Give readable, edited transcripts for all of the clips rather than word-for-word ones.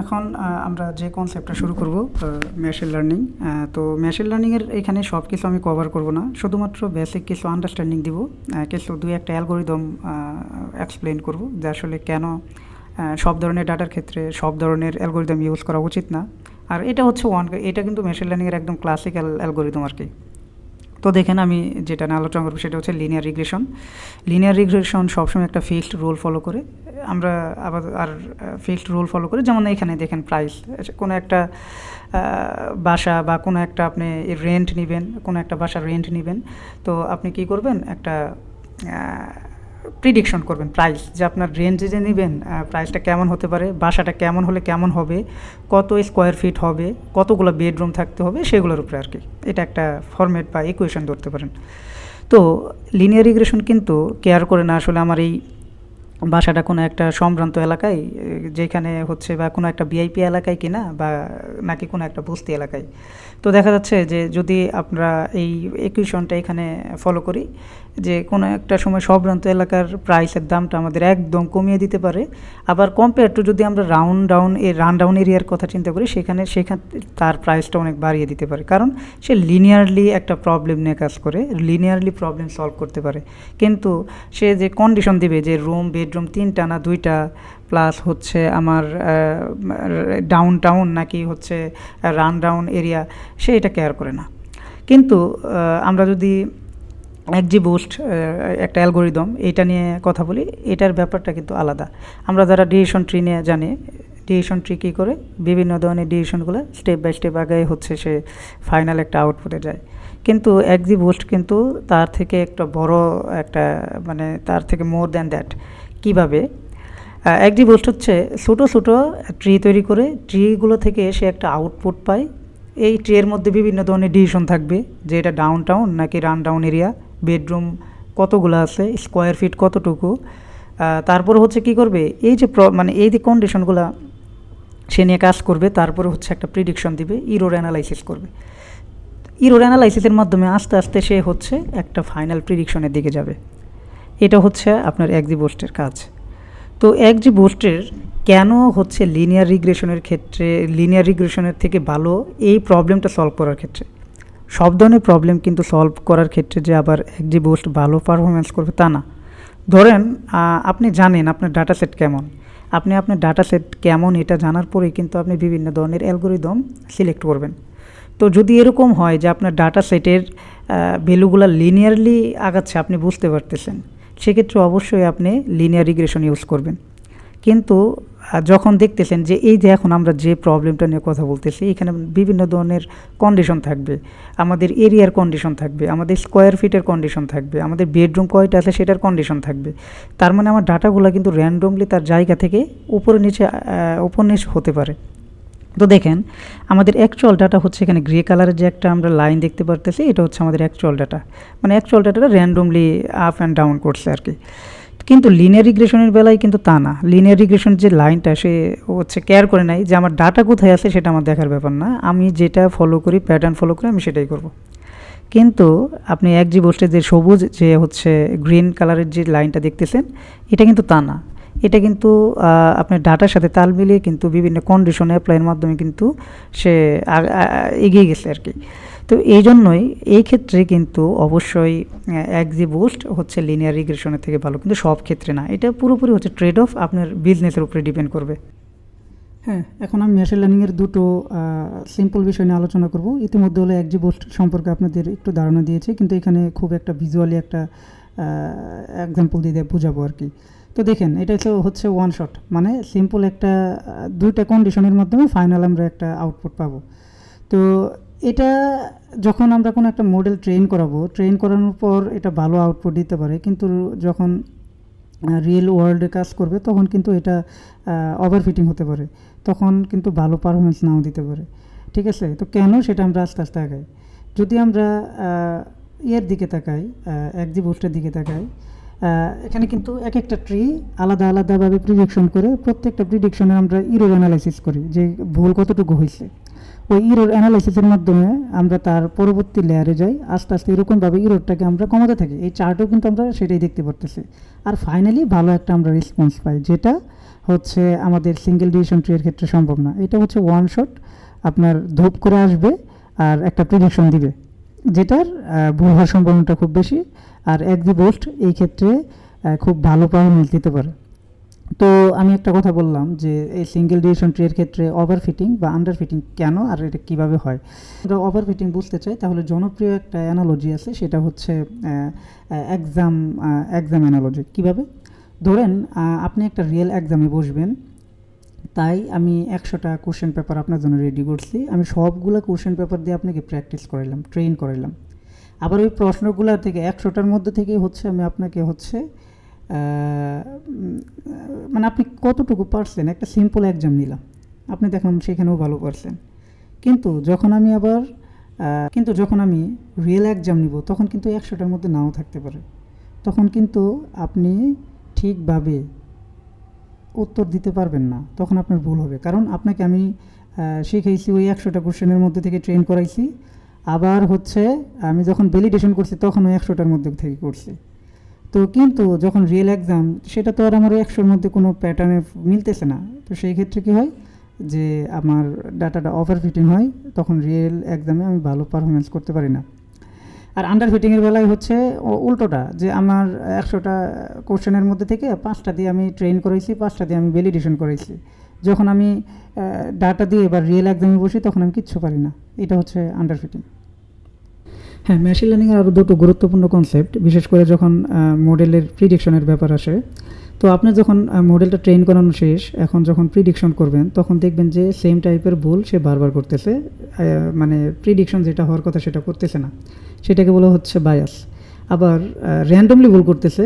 এখন আমরা যে কনসেপ্টটা শুরু করব মেশিন লার্নিং। তো মেশিন লার্নিংয়ের এখানে সব কিছু আমি কভার করব না, শুধুমাত্র বেসিক কিছু আন্ডারস্ট্যান্ডিং দিব, কিছু দুই একটা অ্যালগোরিদম এক্সপ্লেন করব যে আসলে কেন সব ধরনের ডাটার ক্ষেত্রে সব ধরনের অ্যালগোরিদম ইউজ করা উচিত না। আর এটা হচ্ছে এটা কিন্তু মেশিন লার্নিংয়ের একদম ক্লাসিক্যাল অ্যালগোরিদম আর কি। তো দেখেন আমি যেটা নিয়ে আলোচনা করবো সেটা হচ্ছে লিনিয়ার রিগ্রেশন। লিনিয়ার রিগ্রেশন সবসময় একটা ফিক্সড রুল ফলো করে। আমরা আবার ফিক্সড রুল ফলো করে, যেমন এখানে দেখেন প্রাইস, কোনো একটা বাসা বা কোনো একটা আপনি রেন্ট নেবেন, কোনো একটা বাসার রেন্ট নেবেন, তো আপনি কি করবেন, একটা প্রিডিকশন করবেন প্রাইস, যে আপনার রেঞ্জে যে নেবেন প্রাইসটা কেমন হতে পারে, বাসাটা কেমন হলে কেমন হবে, কত স্কোয়ার ফিট হবে, কতগুলো বেডরুম থাকতে হবে, সেগুলোর উপরে আর কি। এটা একটা ফরম্যাট বা ইকুয়েশন ধরতে পারেন। তো লিনিয়ার রিগ্রেশন কিন্তু কেয়ার করে না আসলে আমার এই বাসাটা কোনো একটা সম্ভ্রান্ত এলাকায়, যেখানে হচ্ছে বা কোনো একটা ভিআইপি এলাকায় কিনা, বা নাকি কোনো একটা বস্তি এলাকায়। তো দেখা যাচ্ছে যে যদি আমরা এই ইকুয়েশনটা এখানে ফলো করি, যে কোনো একটা সময় সম্ভ্রান্ত এলাকার প্রাইসের দামটা আমাদের একদম কমিয়ে দিতে পারে। আবার কম্পেয়ার টু যদি আমরা রান ডাউন এরিয়ার কথা চিন্তা করি, সেখানে তার প্রাইসটা অনেক বাড়িয়ে দিতে পারে, কারণ সে লিনিয়ারলি একটা প্রবলেম নিয়ে কাজ করে, লিনিয়ারলি প্রবলেম সলভ করতে পারে। কিন্তু সে যে কন্ডিশন দিবে যে বেডরুম 3টা না 2টা, প্লাস হচ্ছে আমার ডাউন টাউন নাকি হচ্ছে রান ডাউন এরিয়া, সে এটা কেয়ার করে না। কিন্তু আমরা যদি XGBoost একটা অ্যালগোরিদম, এটা নিয়ে কথা বলি, এটার ব্যাপারটা কিন্তু আলাদা। আমরা যারা ডিসিশন ট্রি নিয়ে জানি, ডিসিশন ট্রি কী করে বিভিন্ন ধরনের ডিসিশনগুলো স্টেপ বাই স্টেপ আগে হচ্ছে সে ফাইনাল একটা আউটপুটে যায়। কিন্তু XGBoost কিন্তু তার থেকে একটা বড় একটা, মানে তার থেকে মোর দ্যান দ্যাট। কীভাবে? XGBoost হচ্ছে ছোটো ছোটো ট্রি তৈরি করে, ট্রিগুলো থেকে সে একটা আউটপুট পায়। এই ট্রির মধ্যে বিভিন্ন ধরনের ডিসিশন থাকবে, যে এটা ডাউন টাউন নাকি রান ডাউন এরিয়া, বেডরুম কতগুলো আছে, স্কোয়ার ফিট কতটুকু। তারপরে হচ্ছে কি করবে, এই যে মানে এই যে কন্ডিশনগুলো সে নিয়ে কাজ করবে, তারপরে হচ্ছে একটা প্রিডিকশন দিবে, ইরোর অ্যানালাইসিস করবে। ইরোর অ্যানালাইসিসের মাধ্যমে আস্তে আস্তে সে হচ্ছে একটা ফাইনাল প্রিডিকশনের দিকে যাবে। এটা হচ্ছে আপনার XGBoost-এর কাজ। তো XGBoost-এর কেন হচ্ছে লিনিয়ার রিগ্রেশনের থেকে ভালো এই প্রবলেমটা সলভ করার ক্ষেত্রে? সব ধরনের প্রবলেম কিন্তু সলভ করার ক্ষেত্রে যে আবার XGBoost ভালো পারফরমেন্স করবে তা না। ধরেন আপনি জানেন আপনার ডাটা সেট কেমন, আপনার ডাটা সেট কেমন এটা জানার পরেই কিন্তু আপনি বিভিন্ন ধরনের অ্যালগোরিদম সিলেক্ট করবেন। তো যদি এরকম হয় যে আপনার ডাটা সেটের ভ্যালুগুলো লিনিয়ারলি আগাচ্ছে, আপনি বুঝতে পারতেছেন, সেক্ষেত্রে অবশ্যই আপনি লিনিয়ার রিগ্রেশন ইউজ করবেন। কিন্তু যখন দেখতেছেন যে এই যে এখন আমরা যে প্রবলেমটা নিয়ে কথা বলতেছি, এখানে বিভিন্ন ধরনের কন্ডিশন থাকবে, আমাদের এরিয়ার কন্ডিশন থাকবে, আমাদের স্কোয়ার ফিটের কন্ডিশন থাকবে, আমাদের বেডরুম কয়টা আছে সেটার কন্ডিশন থাকবে। তার মানে আমার ডাটাগুলো কিন্তু র্যান্ডমলি তার জায়গা থেকে উপরে নিচে হতে পারে। তো দেখেন আমাদের অ্যাকচুয়াল ডাটা হচ্ছে এখানে গ্রে কালারের যে একটা আমরা লাইন দেখতে পারতেছি, এটা হচ্ছে আমাদের অ্যাকচুয়াল ডাটা, মানে অ্যাকচুয়াল ডাটাটা র্যান্ডমলি আপ অ্যান্ড ডাউন করছে আর কি। কিন্তু লিনিয়ার রিগ্রেশনের বেলায় কিন্তু তা না। লিনিয়ার রিগ্রেশনের যে লাইনটা, সে হচ্ছে কেয়ার করে নাই যে আমার ডাটা কোথায় আছে, সেটা আমার দেখার ব্যাপার না, আমি যেটা ফলো করি, প্যাটার্ন ফলো করি, আমি সেটাই করব। কিন্তু আপনি XGBoost-এর যে সবুজ যে হচ্ছে গ্রিন কালারের যে লাইনটা দেখতেছেন, এটা কিন্তু তা না। এটা কিন্তু আপনার ডাটার সাথে তাল মিলিয়ে কিন্তু বিভিন্ন কন্ডিশন অ্যাপ্লাইয়ের মাধ্যমে কিন্তু সে এগিয়ে গেছে আর কি। তো এই জন্যই এই ক্ষেত্রে কিন্তু অবশ্যই XGBoost হচ্ছে লিনিয়ার রিগ্রেশনের থেকে ভালো, কিন্তু সব ক্ষেত্রে না। এটা পুরোপুরি হচ্ছে ট্রেড অফ, আপনার বিজনেসের উপরে ডিপেন্ড করবে। হ্যাঁ, এখন আমি মেশিন লার্নিংয়ের দুটো সিম্পল বিষয় নিয়ে আলোচনা করব। ইতিমধ্যে হলো XGBoost সম্পর্কে আপনাদের একটু ধারণা দিয়েছে, কিন্তু এখানে খুব একটা ভিজুয়ালি একটা এক্সাম্পল দিয়ে বোঝাবো আর কি। তো দেখেন এটা হচ্ছে ওয়ান শট, মানে সিম্পল একটা দুইটা কন্ডিশনের মাধ্যমে ফাইনাল আমরা একটা আউটপুট পাবো। তো এটা যখন আমরা কোনো একটা মডেল ট্রেন করানোর পর এটা ভালো আউটপুট দিতে পারে, কিন্তু যখন রিয়েল ওয়ার্ল্ডে কাজ করবে তখন কিন্তু এটা ওভারফিটিং হতে পারে, তখন কিন্তু ভালো পারফরমেন্স নাও দিতে পারে। ঠিক আছে, তো কেন সেটা আমরা আস্তে আস্তে আগাই। যদি আমরা ইয়ের দিকে তাকাই, XGBoost-এর দিকে তাকাই, এখানে কিন্তু এক একটা ট্রি আলাদা আলাদাভাবে প্রিডিকশন করে, প্রত্যেকটা প্রিডিকশনে আমরা ইরোর অ্যানালাইসিস করি যে ভুল কতটুকু হয়েছে। ওই ইরোর অ্যানালাইসিসের মাধ্যমে আমরা তার পরবর্তী লেয়ারে যাই, আস্তে আস্তে এরকমভাবে ইরোরটাকে আমরা কমাতে থাকি। এই চার্টেও কিন্তু আমরা সেটাই দেখতে পারতেছি, আর ফাইনালি ভালো একটা আমরা রেসপন্স পাই, যেটা হচ্ছে আমাদের সিঙ্গেল ডিসিশন ট্রি এর ক্ষেত্রে সম্ভব না। এটা হচ্ছে ওয়ান শট, আপনার ধূপ করে আসবে আর একটা প্রেডিকশন দিবে, যেটার ভুল হওয়ার সম্ভাবনাটা খুব বেশি। আর এক্সি বুস্ট এই ক্ষেত্রে খুব ভালো পারফরমেন্স দিতে পারে। তো আমি একটা কথা বললাম যে এই সিঙ্গেল ডিসিশন ট্রি এর ক্ষেত্রে ওভারফিটিং বা আন্ডারফিটিং কেন আর এটা কীভাবে হয়। আমরা ওভারফিটিং বুঝতে চাই তাহলে জনপ্রিয় একটা অ্যানালজি আছে, সেটা হচ্ছে এক্সাম অ্যানালজি। কীভাবে? ধরেন আপনি একটা রিয়েল এক্সামে বসবেন, তাই আমি 100টা কোশ্চেন পেপার আপনার জন্য রেডি করছি। আমি সবগুলো কোশ্চেন পেপার দিয়ে আপনাকে প্র্যাকটিস করাইলাম, ট্রেন করাইলাম। আবার ওই প্রশ্নগুলো থেকে 100টার মধ্যে থেকেই হচ্ছে আমি আপনাকে হচ্ছে মানে আপনি কতটুকু পারছেন একটা সিম্পল এক্সাম নিলাম, আপনি দেখলাম সেখানেও ভালো পারছেন। কিন্তু যখন আমি রিয়েল এক্সাম নিব তখন কিন্তু 100টার মধ্যে নাও থাকতে পারে। তখন কিন্তু আপনি ঠিকভাবে উত্তর দিতে পারবেন না, তখন আপনার ভুল হবে। কারণ আপনাকে আমি শিখাইছি ওই 100টা কোশ্চেনের মধ্যে থেকে ট্রেন করাইছি, আবার হচ্ছে আমি যখন ভ্যালিডেশন করছি তখন ওই 100টার মধ্যে থেকে করছি। তো কিন্তু যখন রিয়েল এক্সাম, সেটা তো আর আমার 100-র মধ্যে কোনো প্যাটার্নে মিলতেছে না। তো সেই ক্ষেত্রে কী হয় যে আমার ডাটাটা ওভারফিটিং হয়, তখন রিয়েল এক্সামে আমি ভালো পারফরমেন্স করতে পারি না। আর আন্ডার ফিটিংয়ের বেলায় হচ্ছে উল্টোটা, যে আমার 100টা কোশ্চেনের মধ্যে থেকে 5টা দিয়ে আমি ট্রেন করেছি, 5টা দিয়ে আমি ভ্যালিডেশন করেছি। যখন আমি ডাটা দিয়ে এবার রিয়েল এক্সামে বসি তখন আমি কিচ্ছু পারি না। এটা হচ্ছে আন্ডার ফিটিং। হ্যাঁ, মেশিন লার্নিংয়ের আরও দুটো গুরুত্বপূর্ণ কনসেপ্ট, বিশেষ করে যখন মডেলের প্রিডিকশনের ব্যাপার আসে। তো আপনি যখন মডেলটা ট্রেন করানো শেষ, এখন যখন প্রিডিকশন করবেন তখন দেখবেন যে সেম টাইপের ভুল সে বারবার করতেছে, মানে প্রিডিকশন যেটা হওয়ার কথা সেটা করতেছে না, সেটাকে বলা হচ্ছে বায়াস। আবার র্যান্ডমলি ভুল করতেছে,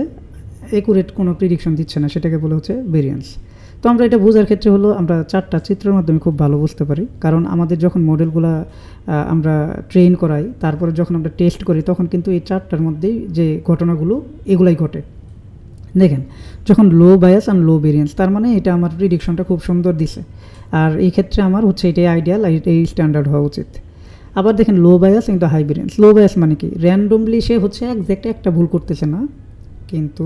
একুরেট কোনো প্রিডিকশন দিচ্ছে না, সেটাকে বলা হচ্ছে ভেরিয়েন্স। তো আমরা এটা বোঝার ক্ষেত্রে হলো আমরা 4টা চিত্রের মাধ্যমে খুব ভালো বুঝতে পারি। কারণ আমাদের যখন মডেলগুলো আমরা ট্রেন করাই, তারপরে যখন আমরা টেস্ট করি, তখন কিন্তু এই 4টার মধ্যেই যে ঘটনাগুলো এগুলাই ঘটে। দেখেন, যখন লো বায়াস আর লো ভেরিয়েন্স, তার মানে এটা আমার প্রিডিকশনটা খুব সুন্দর দিছে, আর এই ক্ষেত্রে আমার হচ্ছে এটাই আইডিয়াল, এই স্ট্যান্ডার্ড হওয়া উচিত। আবার দেখেন লো বায়াস কিন্তু হাই ভেরিয়েন্স। লো বায়াস মানে কি? র্যান্ডমলি সে হচ্ছে একজ্যাক্ট একটা ভুল করতেছে না, কিন্তু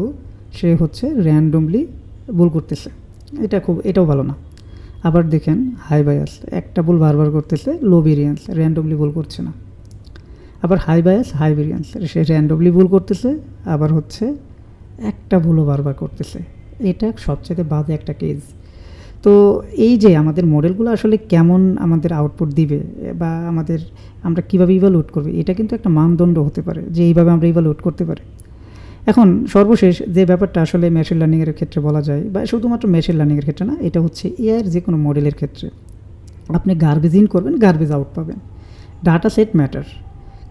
সে হচ্ছে র্যান্ডমলি ভুল করতেছে, এটাও ভালো না। আবার দেখেন হাই বায়াস, একটা ভুল বারবার করতেছে, লো ভেরিয়েন্স, র্যান্ডমলি ভুল করছে না। আবার হাই বায়াস হাই ভেরিয়েন্স, সে র্যান্ডমলি ভুল করতেছে, আবার হচ্ছে একটা ভুলও বারবার করতেছে। এটা সবচেয়ে বাজে একটা কেস। তো এই যে আমাদের মডেলগুলো আসলে কেমন আমাদের আউটপুট দিবে বা আমরা কীভাবে ইভ্যালুয়েট করব, এটা কিন্তু একটা মানদণ্ড হতে পারে যে এইভাবে আমরা ইভ্যালুয়েট করতে পারি। এখন সর্বশেষ যে ব্যাপারটা আসলে মেশিন লার্নিংয়ের ক্ষেত্রে বলা যায়, বা শুধুমাত্র মেশিন লার্নিংয়ের ক্ষেত্রে না, এটা হচ্ছে এআইয়ের যে কোনো মডেলের ক্ষেত্রে আপনি গার্বেজ ইন করবেন, গার্বেজ আউট পাবেন। ডাটা সেট ম্যাটার,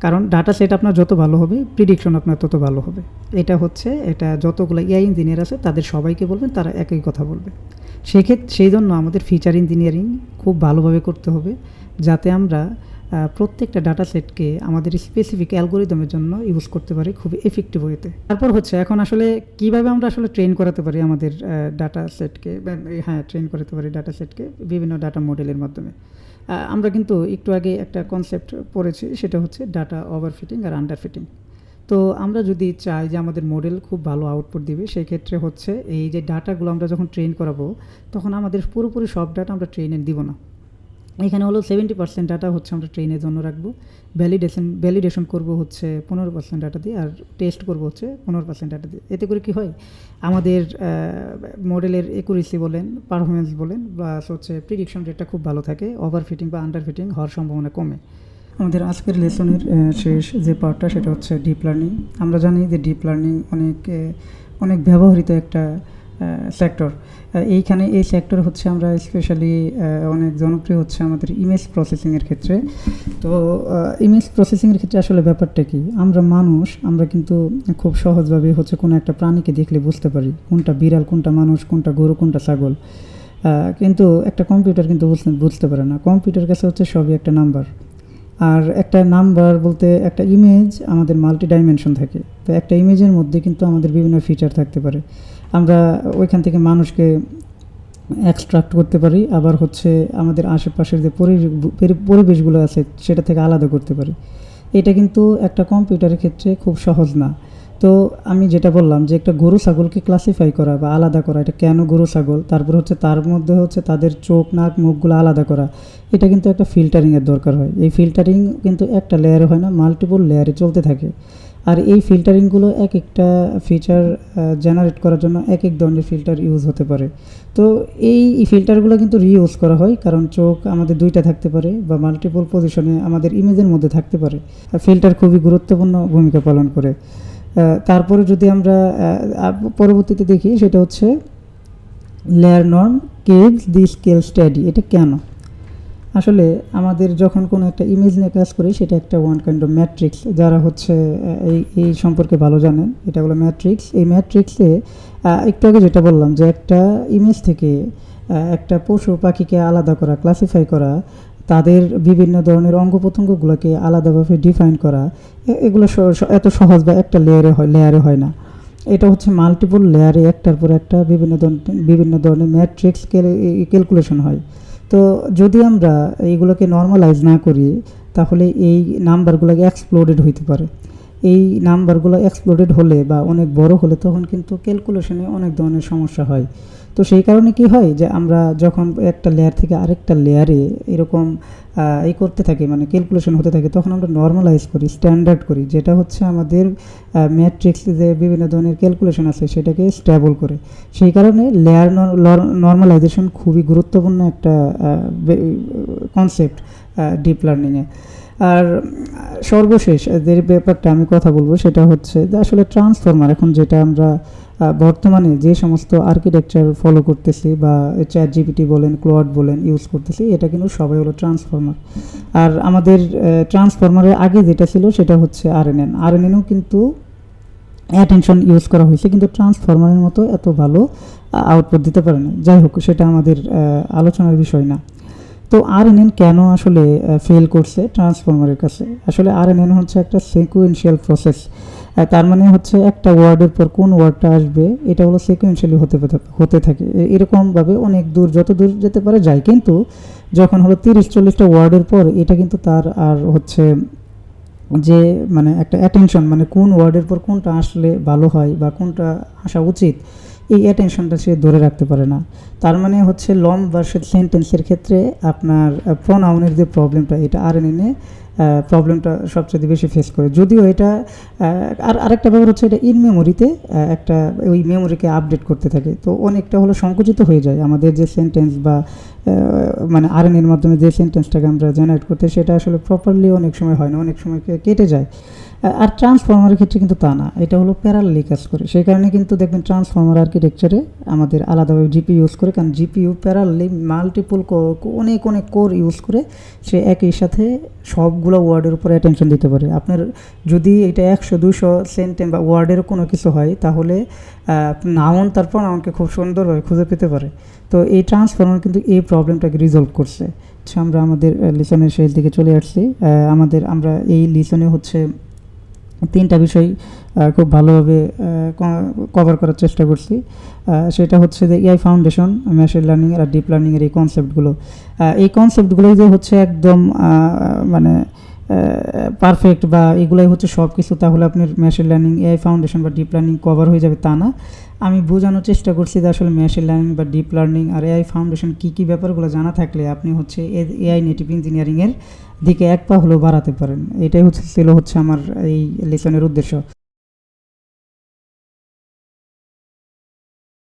কারণ ডাটা সেট আপনার যত ভালো হবে প্রিডিকশন আপনার তত ভালো হবে। এটা যতগুলো এআই ইঞ্জিনিয়ার আছে তাদের সবাইকে বলবেন, তারা একই কথা বলবে। সেই জন্য আমাদের ফিচার ইঞ্জিনিয়ারিং খুব ভালোভাবে করতে হবে, যাতে আমরা প্রত্যেকটা ডাটা সেটকে আমাদের স্পেসিফিক অ্যালগোরিদমের জন্য ইউজ করতে পারি খুব এফেক্টিভ ওয়েতে। তারপর হচ্ছে এখন আসলে কীভাবে আমরা আসলে ট্রেন করাতে পারি আমাদের ডাটা সেটকে, ট্রেন করাতে পারি ডাটা সেটকে বিভিন্ন ডাটা মডেলের মাধ্যমে। আমরা কিন্তু একটু আগে একটা কনসেপ্ট পড়েছি, সেটা হচ্ছে ডাটা ওভারফিটিং আর আন্ডারফিটিং। তো আমরা যদি চাই যে আমাদের মডেল খুব ভালো আউটপুট দিবে, সেই ক্ষেত্রে হচ্ছে এই যে ডাটাগুলো আমরা যখন ট্রেন করাবো, তখন আমাদের পুরোপুরি সব ডাটা আমরা ট্রেনে দিব না। এখানে হলো 70% ডাটা হচ্ছে আমরা ট্রেনের জন্য রাখবো, ভ্যালিডেশন করব হচ্ছে 15% ডাটা দিয়ে, আর টেস্ট করব হচ্ছে 15% ডাটা দিয়ে। এতে করে কি হয়, আমাদের মডেলের একুরেসি বলেন, পারফরমেন্স বলেন, বা হচ্ছে প্রিডিকশন রেটটা খুব ভালো থাকে, ওভারফিটিং বা আন্ডারফিটিং হওয়ার সম্ভাবনা কমে। আমাদের আজকের লেসনের শেষ যে পার্টটা, সেটা হচ্ছে ডিপ লার্নিং। আমরা জানি যে ডিপ লার্নিং অনেক ব্যবহৃত একটা সেক্টর। এই সেক্টর হচ্ছে আমরা স্পেশালি অনেক জনপ্রিয় হচ্ছে আমাদের ইমেজ প্রসেসিংয়ের ক্ষেত্রে। তো ইমেজ প্রসেসিংয়ের ক্ষেত্রে আসলে ব্যাপারটা কি, আমরা কিন্তু খুব সহজভাবে হচ্ছে কোনো একটা প্রাণীকে দেখলে বুঝতে পারি কোনটা বিড়াল, কোনটা মানুষ, কোনটা গরু, কোনটা ছাগল। কিন্তু একটা কম্পিউটার কিন্তু বুঝতে পারে না। কম্পিউটার কাছে হচ্ছে সবই একটা নাম্বার, আর একটা নাম্বার বলতে একটা ইমেজ আমাদের মাল্টি ডাইমেনশন থাকে। তো একটা ইমেজের মধ্যে কিন্তু আমাদের বিভিন্ন ফিচার থাকতে পারে, আমরা ওইখান থেকে মানুষকে এক্সট্রাক্ট করতে পারি, আবার হচ্ছে আমাদের আশেপাশের যে পরিবেশগুলো আছে সেটা থেকে আলাদা করতে পারি। এটা কিন্তু একটা কম্পিউটারের ক্ষেত্রে খুব সহজ না। তো তো আমি যেটা বললাম যে একটা গরু ছাগলকে ক্লাসিফাই করা বা আলাদা করা, এটা কেন গরু ছাগল, তারপর হচ্ছে তার মধ্যে হচ্ছে তাদের চোখ নাক মুখগুলো আলাদা করা, এটা কিন্তু একটা ফিল্টারিংয়ের দরকার হয়। এই ফিল্টারিং কিন্তু একটা লেয়ারে হয় না, মাল্টিপল লেয়ারে চলতে থাকে। আর এই ফিল্টারিংগুলো এক একটা ফিচার জেনারেট করার জন্য এক এক ধরনের ফিল্টার ইউজ হতে পারে। তো এই ফিল্টারগুলো কিন্তু রিইউজ করা হয়, কারণ চোখ আমাদের দুইটা থাকতে পারে বা মাল্টিপল পজিশনে আমাদের ইমেজের মধ্যে থাকতে পারে। ফিল্টার খুবই গুরুত্বপূর্ণ ভূমিকা পালন করে। তারপরে যদি আমরা পরবর্তীতে দেখি, সেটা হচ্ছে লেয়ার নর্ম কেভস দি স্কেল স্টাডি। এটা কেন? আসলে আমাদের যখন কোনো একটা ইমেজ নিয়ে কাজ করি, সেটা একটা ওয়ান কাইন্ড অফ ম্যাট্রিক্স। যারা হচ্ছে এই সম্পর্কে ভালো জানেন, এটা হলো ম্যাট্রিক্স। এই ম্যাট্রিক্সে একটু আগে যেটা বললাম যে একটা ইমেজ থেকে একটা পশু পাখিকে আলাদা করা, ক্লাসিফাই করা, তাদের বিভিন্ন ধরনের অঙ্গ প্রত্যঙ্গগুলোকে আলাদাভাবে ডিফাইন করা, এগুলো এত সহজ বা একটা লেয়ারে হয় না। এটা হচ্ছে মাল্টিপল লেয়ারে একটার পর একটা বিভিন্ন ধরনের ম্যাট্রিক্স ক্যালকুলেশন হয়। তো যদি আমরা এইগুলোকে নর্মালাইজ না করি, তাহলে এই নাম্বারগুলোকে এক্সপ্লোডেড হইতে পারে। এই নাম্বারগুলো এক্সপ্লোডেড হলে বা অনেক বড় হলে তখন কিন্তু ক্যালকুলেশনে অনেক ধরনের সমস্যা হয়। তো সেই কারণে কি হয় যে আমরা যখন একটা লেয়ার থেকে আরেকটা লেয়ারে এরকম এই করতে থাকি, মানে ক্যালকুলেশন হতে থাকে, তখন আমরা নর্মালাইজ করি, স্ট্যান্ডার্ড করি, যেটা হচ্ছে আমাদের ম্যাট্রিক্সে যে বিভিন্ন ধরনের ক্যালকুলেশন আছে সেটাকে স্টেবল করে। সেই কারণে লেয়ার নর্মালাইজেশন খুবই গুরুত্বপূর্ণ একটা কনসেপ্ট ডিপ লার্নিংয়ে। আর সর্বশেষ যে ব্যাপারটা আমি কথা বলবো, সেটা হচ্ছে যে আসলে ট্রান্সফর্মার, এখন যেটা আমরা বর্তমানে যে সমস্ত আর্কিটেকচার ফলো করতেছি বা চ্যাট জিপিটি বলেন, ক্লড বলেন ইউজ করতেছি, এটা কিন্তু সবাই হলো ট্রান্সফর্মার। আর আমাদের ট্রান্সফর্মারের আগে যেটা ছিল সেটা হচ্ছে আরএনএনও কিন্তু অ্যাটেনশন ইউজ করা হয়েছে, কিন্তু ট্রান্সফর্মারের মতো এত ভালো আউটপুট দিতে পারে না। যাই হোক, সেটা আমাদের আলোচনার বিষয় না। তো আরএনএন কেন আসলে ফেল করছে ট্রান্সফর্মারের কাছে? আসলে আরএনএন হচ্ছে একটা সিকুয়েন্সিয়াল প্রসেস। তার মানে হচ্ছে একটা ওয়ার্ডের পর কোন ওয়ার্ডটা আসবে, এটা হলো সিকুয়েন্সিয়ালি হতে থাকে। এরকমভাবে অনেক দূর, যত দূর যেতে পারে যায়। কিন্তু যখন হলো 30-40টা ওয়ার্ডের পর, এটা কিন্তু তার আর হচ্ছে যে মানে একটা অ্যাটেনশন, মানে কোন ওয়ার্ডের পর কোনটা আসলে ভালো হয় বা কোনটা আসা উচিত, এই অ্যাটেনশনটা সে ধরে রাখতে পারে না। তার মানে হচ্ছে লং ভার্সেস সেন্টেন্সের ক্ষেত্রে আপনার প্রোনাউনের যে প্রবলেমটা, এটা আরএনএনে প্রবলেমটা সবচেয়ে বেশি ফেস করে। যদিও এটা আরেকটা ব্যাপার হচ্ছে, এটা ইন মেমোরিতে একটা ওই মেমোরিকে আপডেট করতে থাকে, তো অনেকটা হলো সংকুচিত হয়ে যায় আমাদের যে সেন্টেন্স বা মানে আরএনএর মাধ্যমে যে সেন্টেন্সটাকে আমরা জেনারেট করতে, সেটা আসলে প্রপারলি অনেক সময় হয় না, অনেক সময় কেটে যায়। আর ট্রান্সফর্মারের ক্ষেত্রে কিন্তু তা না, এটা হলো প্যারালালি কাজ করে। সেই কারণে কিন্তু দেখবেন ট্রান্সফর্মার আর্কিটেকচারে আমাদের আলাদাভাবে জিপিইউ ইউজ করে, কারণ জিপিইউ প্যারালালি মাল্টিপল অনেক কোর ইউজ করে সে একই সাথে সবগুলো ওয়ার্ডের উপর অ্যাটেনশন দিতে পারে। আপনার যদি এটা 100-200 সেন্টেন্স বা ওয়ার্ডের কোনো কিছু হয়, তাহলে নাউন তারপর নাউনকে খুব সুন্দরভাবে খুঁজে পেতে পারে। তো এই ট্রান্সফর্মার কিন্তু এই প্রবলেমটাকে রিজলভ করছে। আচ্ছা, আমরা আমাদের লিসনের শেষ দিকে চলে আসছি। আমরা এই লিসনে হচ্ছে 3টা বিষয় খুব ভালোভাবে কভার করার চেষ্টা করছি। সেটা হচ্ছে যে এআই ফাউন্ডেশন, মেশিন লার্নিং আর ডিপ লার্নিংয়ের এই কনসেপ্টগুলো, এই কনসেপ্টগুলোই যে হচ্ছে একদম মানে পারফেক্ট বা এগুলাই হচ্ছে সব কিছু, তাহলে আপনার মেশিন লার্নিং, এআই ফাউন্ডেশন বা ডিপ লার্নিং কভার হয়ে যাবে, তা না। আমি বোঝানোর চেষ্টা করছি যে আসলে মেশিন লার্নিং বা ডিপ লার্নিং আর এআই ফাউন্ডেশন কী ব্যাপারগুলো জানা থাকলে আপনি হচ্ছে এআই নেটিভ ইঞ্জিনিয়ারিংয়ের দিকে এক পা হলেও বাড়াতে পারেন। এটাই ছিল আমার এই লেসনের উদ্দেশ্য।